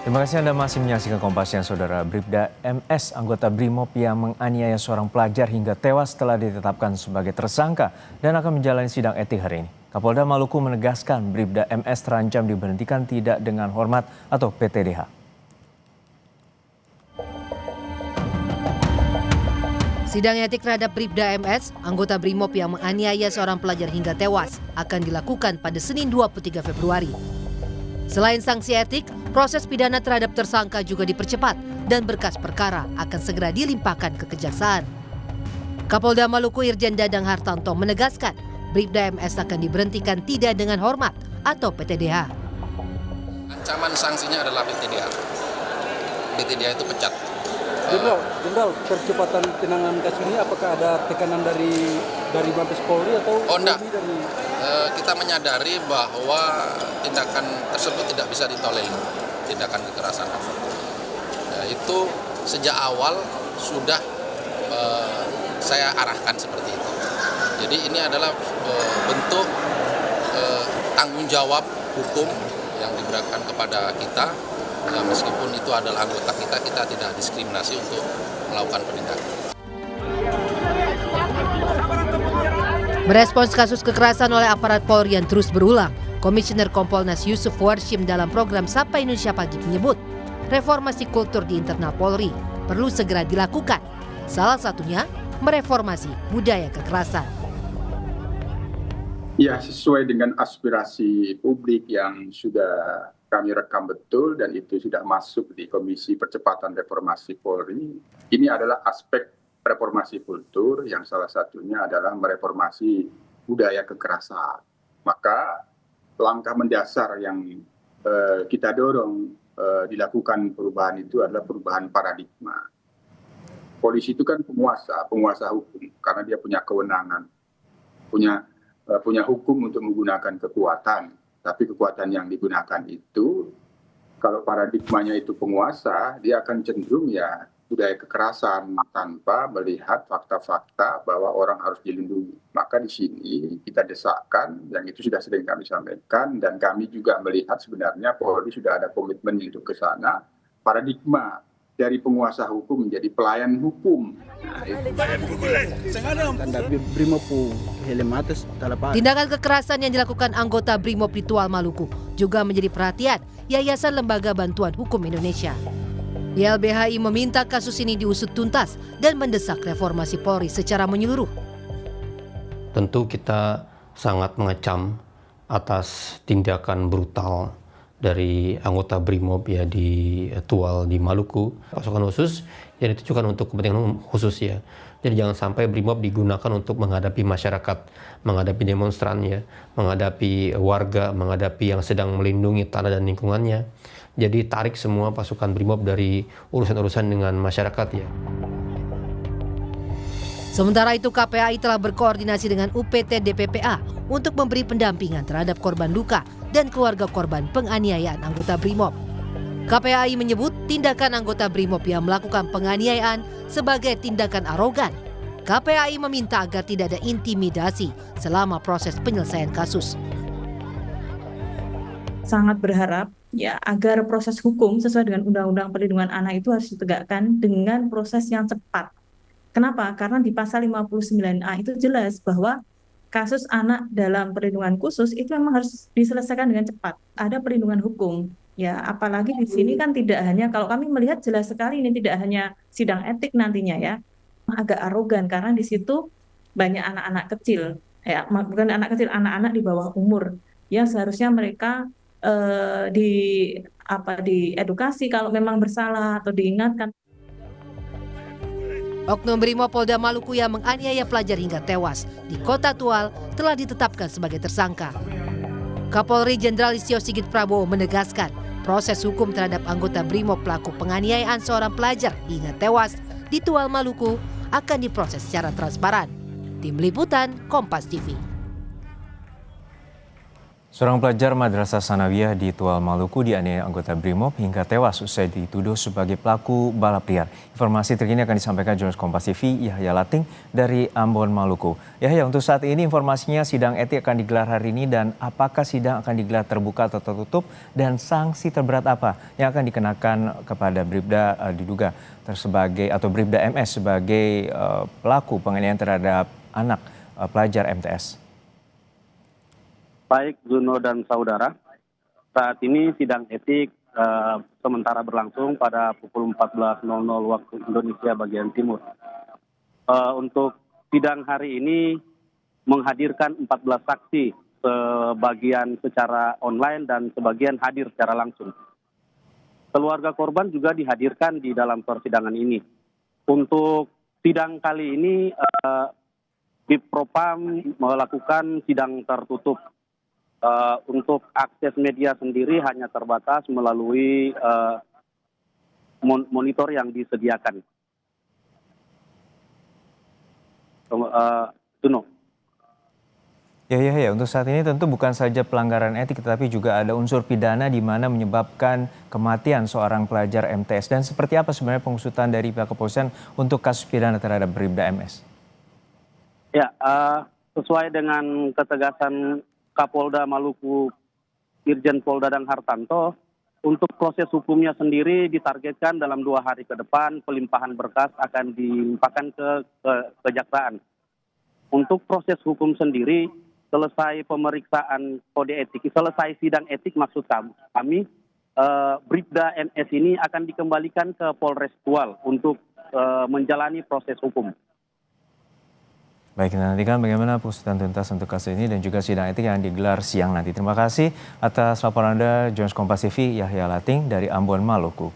Terima kasih Anda masih menyaksikan Kompas Siang. Saudara. Bribda MS, anggota BRIMOB yang menganiaya seorang pelajar hingga tewas telah ditetapkan sebagai tersangka dan akan menjalani sidang etik hari ini. Kapolda Maluku menegaskan Bribda MS terancam diberhentikan tidak dengan hormat atau PTDH. Sidang etik terhadap Bribda MS, anggota BRIMOB yang menganiaya seorang pelajar hingga tewas, akan dilakukan pada Senin 23 Februari. Selain sanksi etik, proses pidana terhadap tersangka juga dipercepat dan berkas perkara akan segera dilimpahkan ke Kejaksaan. Kapolda Maluku Irjen Dadang Hartanto menegaskan Bribda MS akan diberhentikan tidak dengan hormat atau PTDH. Ancaman sanksinya adalah PTDH. PTDH itu pecat. Jenderal, percepatan penanganan kasus ini apakah ada tekanan dari Mabes Polri atau enggak. Kita menyadari bahwa tindakan tersebut tidak bisa ditolerir, tindakan kekerasan. Itu sejak awal sudah saya arahkan seperti itu. Jadi ini adalah bentuk tanggung jawab hukum yang diberikan kepada kita. Ya, meskipun itu adalah anggota kita tidak diskriminasi untuk melakukan penindakan. Merespons kasus kekerasan oleh aparat Polri yang terus berulang, Komisioner Kompolnas Yusuf Warshim dalam program Sapa Indonesia Pagi menyebut reformasi kultur di internal Polri perlu segera dilakukan. Salah satunya mereformasi budaya kekerasan. Ya, sesuai dengan aspirasi publik yang sudah kami rekam betul dan itu sudah masuk di Komisi Percepatan Reformasi Polri. Ini adalah aspek reformasi kultur yang salah satunya adalah mereformasi budaya kekerasan. Maka langkah mendasar yang kita dorong dilakukan perubahan itu adalah perubahan paradigma. Polisi itu kan penguasa hukum karena dia punya kewenangan, punya hukum untuk menggunakan kekuatan. Tapi kekuatan yang digunakan itu, kalau paradigmanya itu penguasa, dia akan cenderung ya budaya kekerasan tanpa melihat fakta-fakta bahwa orang harus dilindungi. Maka di sini kita desakkan, yang itu sudah sering kami sampaikan, dan kami juga melihat sebenarnya Polri sudah ada komitmen untuk ke sana, paradigma dari penguasa hukum menjadi pelayan hukum. Tindakan kekerasan yang dilakukan anggota BRIMOB di Tual Maluku juga menjadi perhatian Yayasan Lembaga Bantuan Hukum Indonesia. YLBHI meminta kasus ini diusut tuntas dan mendesak reformasi Polri secara menyeluruh. Tentu kita sangat mengecam atas tindakan brutal dari anggota BRIMOB ya di Tual di Maluku, pasukan khusus yang ditujukan untuk kepentingan khusus ya. Jadi jangan sampai BRIMOB digunakan untuk menghadapi masyarakat, menghadapi demonstran ya, menghadapi warga, menghadapi yang sedang melindungi tanah dan lingkungannya. Jadi tarik semua pasukan BRIMOB dari urusan-urusan dengan masyarakat ya. Sementara itu KPAI telah berkoordinasi dengan UPT DPPA untuk memberi pendampingan terhadap korban luka dan keluarga korban penganiayaan anggota BRIMOB. KPAI menyebut tindakan anggota BRIMOB yang melakukan penganiayaan sebagai tindakan arogan. KPAI meminta agar tidak ada intimidasi selama proses penyelesaian kasus. Sangat berharap ya agar proses hukum sesuai dengan Undang-Undang Perlindungan Anak itu harus ditegakkan dengan proses yang cepat. Kenapa? Karena di pasal 59A itu jelas bahwa kasus anak dalam perlindungan khusus itu memang harus diselesaikan dengan cepat. Ada perlindungan hukum. Ya, apalagi di sini kan tidak hanya, kalau kami melihat jelas sekali ini tidak hanya sidang etik nantinya ya. Agak arogan karena di situ banyak anak-anak kecil. Ya, bukan anak kecil, anak-anak di bawah umur. Ya, seharusnya mereka diedukasi kalau memang bersalah atau diingatkan. Oknum BRIMOB Polda Maluku yang menganiaya pelajar hingga tewas di Kota Tual telah ditetapkan sebagai tersangka. Kapolri Jenderal Listio Sigit Prabowo menegaskan proses hukum terhadap anggota BRIMOB pelaku penganiayaan seorang pelajar hingga tewas di Tual Maluku akan diproses secara transparan. Tim Liputan Kompas TV. Seorang pelajar Madrasah Sanawiyah di Tual, Maluku dianiaya anggota BRIMOB hingga tewas usai dituduh sebagai pelaku balap liar. Informasi terkini akan disampaikan jurnalis Kompas TV Yahya Lating dari Ambon, Maluku. Yahya, untuk saat ini informasinya sidang etik akan digelar hari ini dan apakah sidang akan digelar terbuka atau tertutup dan sanksi terberat apa yang akan dikenakan kepada Bribda diduga sebagai atau Bribda MS sebagai pelaku penganiayaan terhadap anak pelajar MTS. Baik Zuno dan saudara, saat ini sidang etik sementara berlangsung pada pukul 14.00 waktu Indonesia bagian timur. Untuk sidang hari ini menghadirkan 14 saksi, sebagian secara online dan sebagian hadir secara langsung. Keluarga korban juga dihadirkan di dalam persidangan ini. Untuk sidang kali ini, Bipropam melakukan sidang tertutup. Untuk akses media sendiri hanya terbatas melalui monitor yang disediakan. Tuno. Ya, untuk saat ini tentu bukan saja pelanggaran etik, tetapi juga ada unsur pidana di mana menyebabkan kematian seorang pelajar MTS. Dan seperti apa sebenarnya pengusutan dari pihak kepolisian untuk kasus pidana terhadap Bribda MS? Ya, sesuai dengan ketegasan Kapolda Maluku Irjen Pol Dadang Hartanto, untuk proses hukumnya sendiri ditargetkan dalam 2 hari ke depan pelimpahan berkas akan dilimpahkan ke kejaksaan. Untuk proses hukum sendiri, selesai pemeriksaan kode etik, selesai sidang etik maksud kami, Bribda MS ini akan dikembalikan ke Polres Tual untuk menjalani proses hukum. Baik, kita nantikan bagaimana pengusutan tuntas untuk kasus ini dan juga sidang etik yang digelar siang nanti. Terima kasih atas laporan Anda, jurnalis Kompas TV Yahya Lating dari Ambon, Maluku.